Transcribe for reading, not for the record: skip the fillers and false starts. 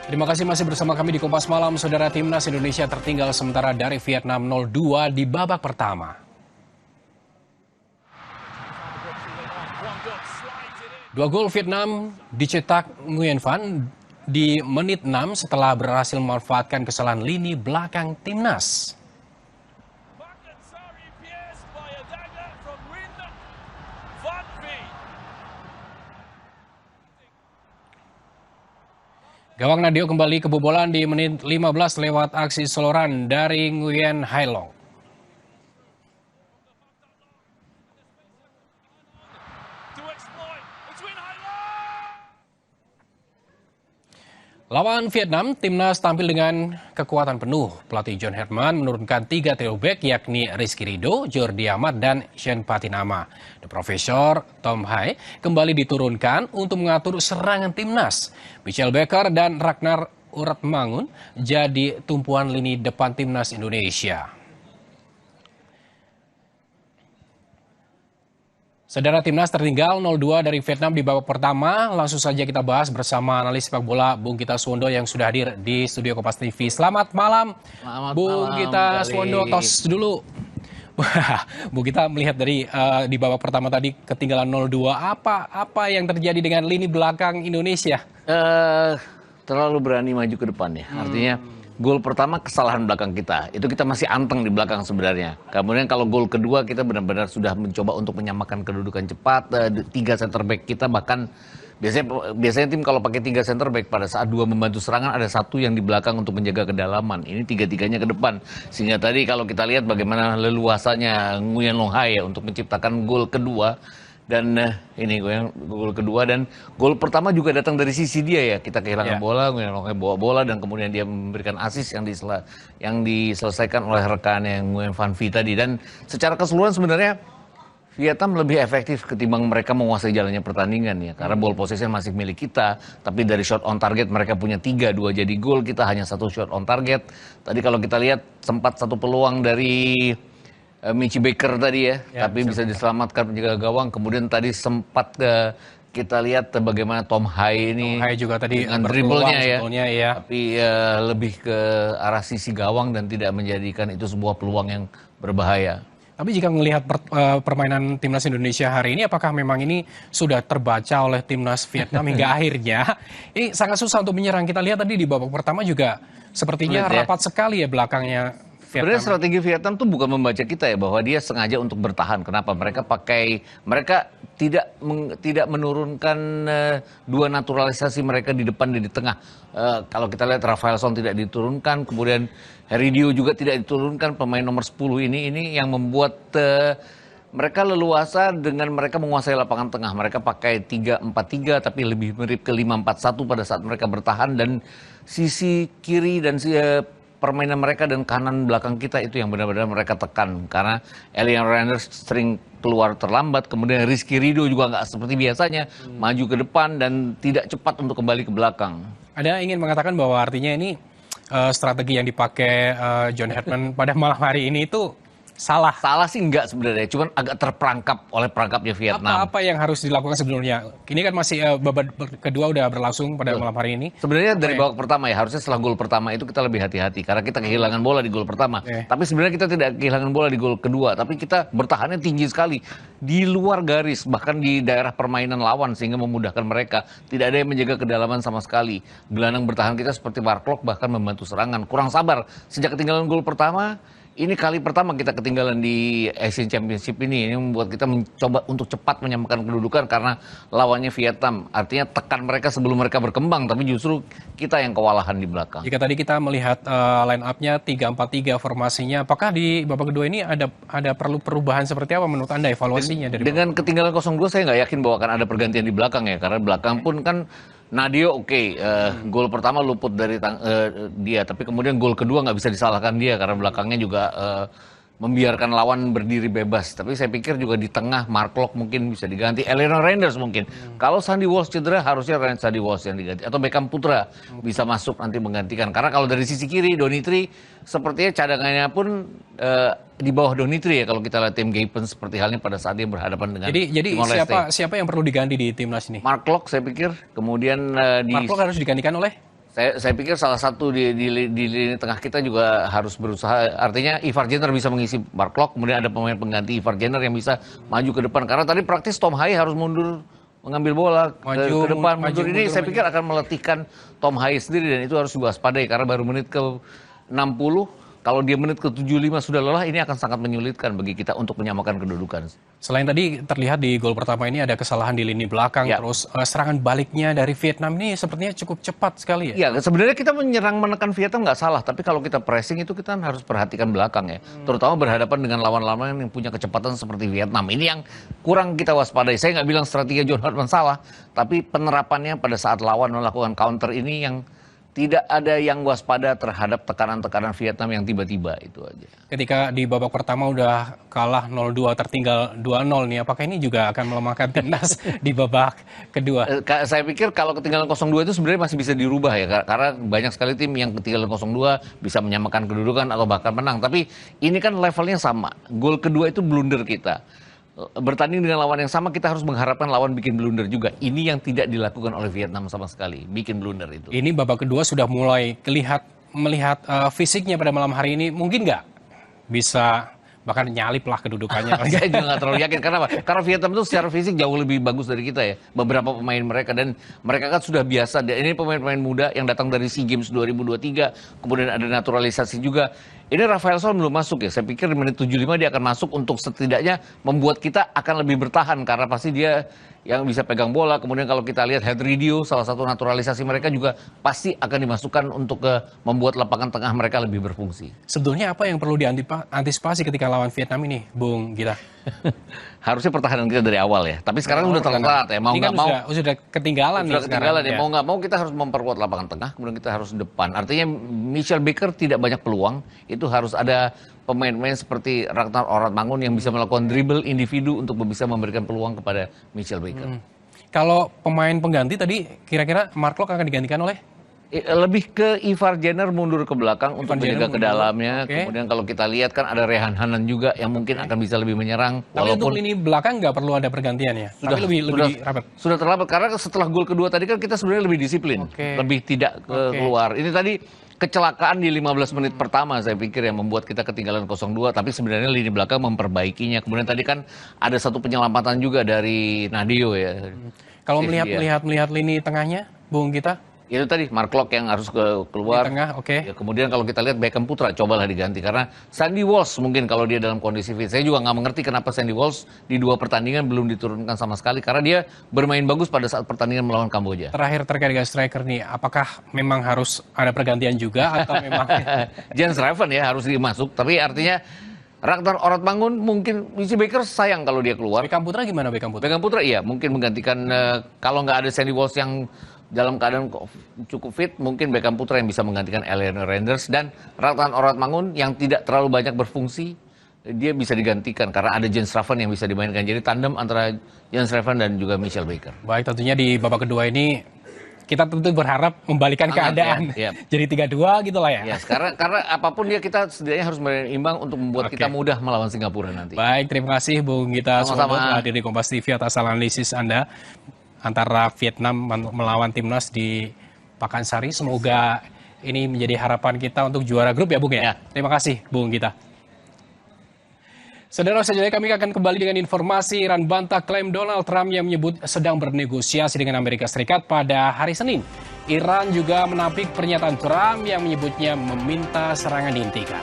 Terima kasih masih bersama kami di Kompas Malam. Saudara, Timnas Indonesia tertinggal sementara dari Vietnam 0-2 di babak pertama. Dua gol Vietnam dicetak Nguyen Van di menit 6 setelah berhasil memanfaatkan kesalahan lini belakang Timnas. Gawang Nadeo kembali kebobolan di menit 15 lewat aksi soloran dari Nguyen Hai Long. Lawan Vietnam, Timnas tampil dengan kekuatan penuh. Pelatih John Herdman menurunkan 3 trio back yakni Rizky Ridho, Jordi Amat, dan Shen Patinama. The Professor Tom Hai kembali diturunkan untuk mengatur serangan Timnas. Michael Becker dan Ragnar Uratmangun jadi tumpuan lini depan Timnas Indonesia. Saudara, Timnas tertinggal 0-2 dari Vietnam di babak pertama. Langsung saja kita bahas bersama analis sepak bola Bung Gita Suwondo yang sudah hadir di studio Kompas TV. Selamat malam, Bung Gita Suwondo. Tos dulu. Bung Gita melihat dari di babak pertama tadi ketinggalan 0-2. Apa yang terjadi dengan lini belakang Indonesia? Terlalu berani maju ke depan ya. Artinya gol pertama kesalahan belakang kita. Itu kita masih anteng di belakang sebenarnya. Kemudian kalau gol kedua kita benar-benar sudah mencoba untuk menyamakan kedudukan cepat. 3 center back kita bahkan biasanya tim kalau pakai 3 center back pada saat 2 membantu serangan ada 1 yang di belakang untuk menjaga kedalaman. Ini 3-3-nya ke depan. Sehingga tadi kalau kita lihat bagaimana leluasanya Nguyen Long Hai ya untuk menciptakan gol kedua. Dan ini gol kedua dan gol pertama juga datang dari sisi dia ya. Kita kehilangan bola, Nguyen bawa bola dan kemudian dia memberikan assist yang diselesaikan oleh rekannya Nguyen Van Vie tadi. Dan secara keseluruhan sebenarnya Vietnam lebih efektif ketimbang mereka menguasai jalannya pertandingan ya. Karena ball possession masih milik kita, tapi dari shot on target mereka punya 3, 2 jadi gol, kita hanya 1 shot on target. Tadi kalau kita lihat sempat 1 peluang dari Michi Baker tadi ya, tapi bisa diselamatkan penjaga gawang. Kemudian tadi sempat kita lihat bagaimana Tom Hai ini juga tadi dengan dribblenya ya, tapi lebih ke arah sisi gawang dan tidak menjadikan itu sebuah peluang yang berbahaya. Tapi jika melihat permainan Timnas Indonesia hari ini, apakah memang ini sudah terbaca oleh Timnas Vietnam hingga akhirnya ini sangat susah untuk menyerang? Kita lihat tadi di babak pertama juga sepertinya rapat sekali ya belakangnya. Sebenarnya strategi Vietnam tuh bukan membaca kita ya, bahwa dia sengaja untuk bertahan. Kenapa? Mereka tidak menurunkan 2 naturalisasi mereka di depan dan di tengah. Kalau kita lihat Rafaelson tidak diturunkan, kemudian Heridio juga tidak diturunkan, pemain nomor 10 ini yang membuat mereka leluasa dengan mereka menguasai lapangan tengah. Mereka pakai 3-4-3 tapi lebih mirip ke 5-4-1 pada saat mereka bertahan, dan sisi kiri dan permainan mereka dan kanan belakang kita itu yang benar-benar mereka tekan. Karena Elian Reinders sering keluar terlambat, kemudian Rizky Ridho juga nggak seperti biasanya maju ke depan dan tidak cepat untuk kembali ke belakang. Ada ingin mengatakan bahwa artinya ini strategi yang dipakai John Herdman pada malam hari ini itu salah? Salah sih enggak sebenarnya, cuman agak terperangkap oleh perangkapnya Vietnam. Apa yang harus dilakukan sebelumnya? Ini kan masih babak kedua udah berlangsung pada malam hari ini. Sebenarnya dari babak pertama ya, harusnya setelah gol pertama itu kita lebih hati-hati karena kita kehilangan bola di gol pertama. Tapi sebenarnya kita tidak kehilangan bola di gol kedua, tapi kita bertahannya tinggi sekali di luar garis, bahkan di daerah permainan lawan sehingga memudahkan mereka. Tidak ada yang menjaga kedalaman sama sekali. Gelandang bertahan kita seperti Mark Klok bahkan membantu serangan. Kurang sabar sejak ketinggalan gol pertama. Ini kali pertama kita ketinggalan di Asian Championship ini membuat kita mencoba untuk cepat menyamakan kedudukan karena lawannya Vietnam. Artinya tekan mereka sebelum mereka berkembang, tapi justru kita yang kewalahan di belakang. Jika tadi kita melihat line up-nya 3-4-3 formasinya, apakah di babak kedua ini ada perlu perubahan seperti apa menurut Anda evaluasinya? Dengan ketinggalan 0-2 saya nggak yakin bahwa akan ada pergantian di belakang ya, karena belakang pun kan Nadeo gol pertama luput dari dia, tapi kemudian gol kedua nggak bisa disalahkan dia karena belakangnya juga membiarkan lawan berdiri bebas. Tapi saya pikir juga di tengah Mark Klok mungkin bisa diganti, Elian Reinders mungkin. Kalau Sandy Walsh cedera harusnya Sandy Walsh yang diganti atau Beckham Putra bisa masuk nanti menggantikan. Karena kalau dari sisi kiri Donitri sepertinya cadangannya pun di bawah Donitri ya kalau kita lihat tim Gapen seperti halnya pada saat dia berhadapan dengan Jadi siapa yang perlu diganti di timnas ini? Mark Klok saya pikir, kemudian Mark Klok harus digantikan oleh Saya pikir salah satu di lini tengah kita juga harus berusaha. Artinya Ivar Jenner bisa mengisi Mark Klok, kemudian ada pemain pengganti Ivar Jenner yang bisa maju ke depan. Karena tadi praktis Tom Hai harus mundur mengambil bola ke depan. Mundur ini saya pikir akan meletihkan Tom Hai sendiri dan itu harus diwaspadai karena baru menit ke 60. Kalau dia menit ke 75 sudah lelah, ini akan sangat menyulitkan bagi kita untuk menyamakan kedudukan. Selain tadi terlihat di gol pertama ini ada kesalahan di lini belakang, terus serangan baliknya dari Vietnam ini sepertinya cukup cepat sekali ya? Iya, sebenarnya kita menyerang menekan Vietnam nggak salah, tapi kalau kita pressing itu kita harus perhatikan belakang ya. Terutama berhadapan dengan lawan-lawan yang punya kecepatan seperti Vietnam. Ini yang kurang kita waspadai. Saya nggak bilang strategi John Hartman salah, tapi penerapannya pada saat lawan melakukan counter ini yang tidak ada yang waspada terhadap tekanan-tekanan Vietnam yang tiba-tiba itu aja. Ketika di babak pertama udah kalah 0-2 tertinggal 2-0 nih, apakah ini juga akan melemahkan timnas di babak kedua? Saya pikir kalau ketinggalan 0-2 itu sebenarnya masih bisa dirubah ya, karena banyak sekali tim yang ketinggalan 0-2 bisa menyamakan kedudukan atau bahkan menang. Tapi ini kan levelnya sama. Gol kedua itu blunder kita. Bertanding dengan lawan yang sama, kita harus mengharapkan lawan bikin blunder juga. Ini yang tidak dilakukan oleh Vietnam sama sekali, bikin blunder itu. Ini babak kedua sudah mulai melihat fisiknya pada malam hari ini, mungkin nggak bisa bahkan nyalip lah kedudukannya. Saya juga nggak terlalu yakin. Karena Karena Vietnam itu secara fisik jauh lebih bagus dari kita ya. Beberapa pemain mereka, dan mereka kan sudah biasa. Ini pemain-pemain muda yang datang dari SEA Games 2023, kemudian ada naturalisasi juga. Ini Rafael Sol belum masuk ya. Saya pikir di menit 75 dia akan masuk untuk setidaknya membuat kita akan lebih bertahan. Karena pasti dia yang bisa pegang bola. Kemudian kalau kita lihat Hedridio, salah satu naturalisasi mereka juga pasti akan dimasukkan untuk membuat lapangan tengah mereka lebih berfungsi. Sebetulnya apa yang perlu diantisipasi ketika lawan Vietnam ini, Bung Gita? Harusnya pertahanan kita dari awal ya. Tapi sekarang udah terlalu telat ya. Mau nggak mau sudah ketinggalan nih ketinggalan ya. Mau nggak mau kita harus memperkuat lapangan tengah. Kemudian kita harus depan. Artinya Michel Baker tidak banyak peluang. Itu harus ada pemain-pemain seperti Ragnar Oratmangun yang bisa melakukan dribble individu untuk bisa memberikan peluang kepada Michel Baker. Kalau pemain pengganti tadi kira-kira Mark Klok akan digantikan oleh? Lebih ke Ivar Jenner mundur ke belakang untuk menjaga ke dalamnya. Okay. Kemudian kalau kita lihat kan ada Rehan Hanan juga yang mungkin akan bisa lebih menyerang. Tapi untuk lini belakang nggak perlu ada pergantian ya? Tapi lebih rapat. Sudah terlambat karena setelah gol kedua tadi kan kita sebenarnya lebih disiplin. Lebih tidak keluar. Ini tadi kecelakaan di 15 menit pertama saya pikir yang membuat kita ketinggalan 0-2. Tapi sebenarnya lini belakang memperbaikinya. Kemudian tadi kan ada satu penyelamatan juga dari Nadio ya. Kalau melihat lini tengahnya, Bung Gita? Itu tadi Mark Klok yang harus keluar. Di tengah, ya, kemudian kalau kita lihat Beckham Putra cobalah diganti karena Sandy Walsh mungkin kalau dia dalam kondisi fit. Saya juga nggak mengerti kenapa Sandy Walsh di 2 pertandingan belum diturunkan sama sekali karena dia bermain bagus pada saat pertandingan melawan Kamboja. Terakhir terkait dengan striker nih, apakah memang harus ada pergantian juga atau memang Jens Raven ya harus dimasuk, tapi artinya Ragnar Oratmangun mungkin Michi Baker sayang kalau dia keluar. Beckham Putra gimana Beckham Putra? Beckham Putra iya mungkin menggantikan kalau nggak ada Sandy Walsh yang dalam keadaan cukup fit, mungkin Beckham Putra yang bisa menggantikan Eleanor Renders, dan Ragnar Oratmangun yang tidak terlalu banyak berfungsi, dia bisa digantikan karena ada Jens Raven yang bisa dimainkan. Jadi tandem antara Jens Raven dan juga Michel Baker. Baik, tentunya di babak kedua ini kita tentu berharap membalikan keadaan. Jadi 3-2 gitu lah ya. Karena apapun dia kita setidaknya harus berimbang untuk membuat kita mudah melawan Singapura nanti. Baik, terima kasih Bung Gita Suwanto hadir di Kompas TV atas analisis Anda antara Vietnam melawan timnas di Pakansari. Semoga ini menjadi harapan kita untuk juara grup ya Bung ya. Terima kasih Bung Gita. Saudara, selanjutnya kami akan kembali dengan informasi Iran bantah klaim Donald Trump yang menyebut sedang bernegosiasi dengan Amerika Serikat pada hari Senin. Iran juga menampik pernyataan Trump yang menyebutnya meminta serangan dihentikan.